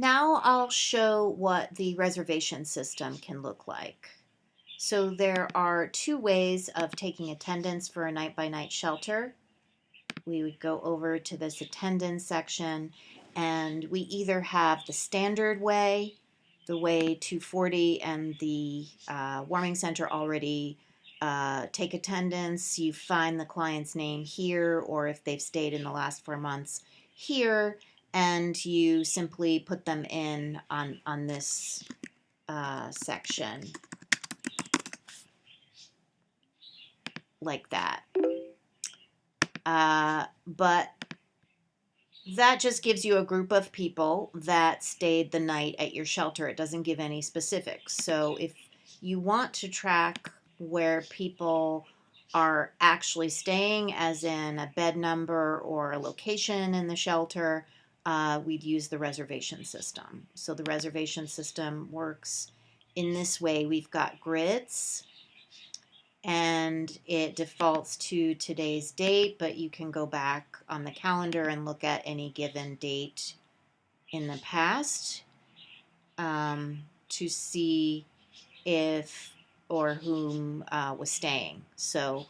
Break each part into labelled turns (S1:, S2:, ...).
S1: Now I'll show what the reservation system can look like. So there are two ways of taking attendance for a night-by-night shelter. We would go over to this attendance section, and we either have the standard way, the way 240 and the warming center already take attendance. You find the client's name here, or if they've stayed in the last 4 months, here, and you simply put them in on this section like that. But that just gives you a group of people that stayed the night at your shelter. It doesn't give any specifics. So if you want to track where people are actually staying, as in a bed number or a location in the shelter, we'd use the reservation system. So the reservation system works in this way. We've got grids, and it defaults to today's date, but you can go back on the calendar and look at any given date in the past to see if or whom was staying. So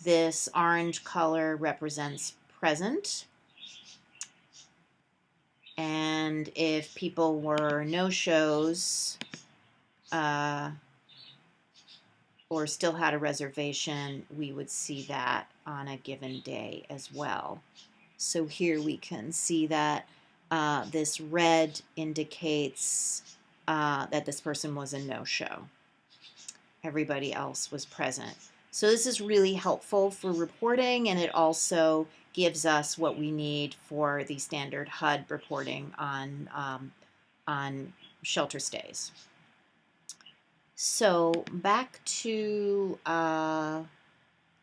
S1: this orange color represents present, and if people were no-shows or still had a reservation, we would see that on a given day as well. So here we can see that this red indicates that this person was a no-show. Everybody else was present. So this is really helpful for reporting, and it also gives us what we need for the standard HUD reporting on shelter stays. So back to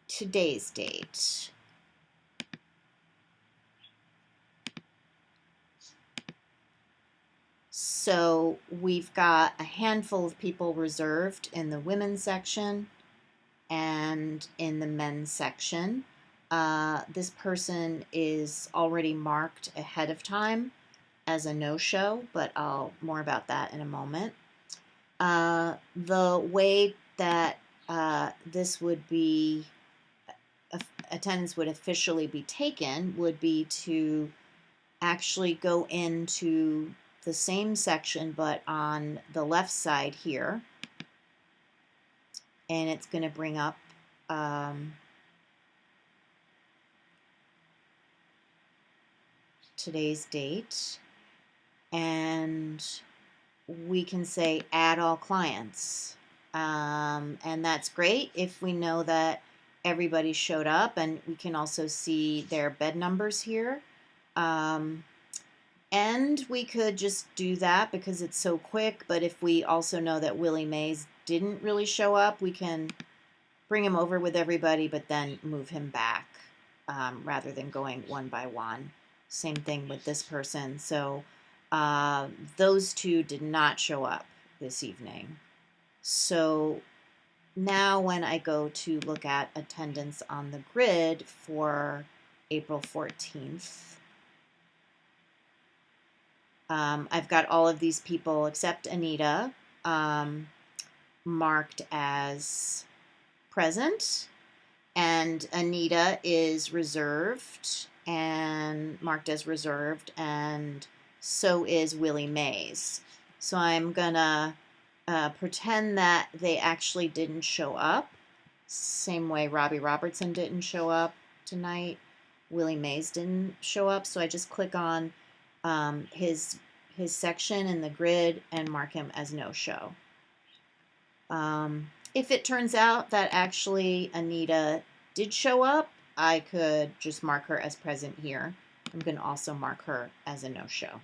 S1: today's date. So we've got a handful of people reserved in the women's section and in the men's section. This person is already marked ahead of time as a no-show, but I'll more about that in a moment. The way that this would be, attendance would officially be taken would be to actually go into the same section but on the left side here, and it's going to bring up today's date, and we can say add all clients, and that's great if we know that everybody showed up, and we can also see their bed numbers here. And we could just do that because it's so quick, but if we also know that Willie Mays didn't really show up, we can bring him over with everybody, but then move him back rather than going one by one. Same thing with this person. So those two did not show up this evening. So now when I go to look at attendance on the grid for April 14th, I've got all of these people except Anita marked as present, and Anita is reserved and marked as reserved, and so is Willie Mays. So I'm gonna pretend that they actually didn't show up. Same way Robbie Robertson didn't show up tonight. Willie Mays didn't show up, so I just click on his section in the grid and mark him as no-show. If it turns out that actually Anita did show up, I could just mark her as present here. I'm going to also mark her as a no-show.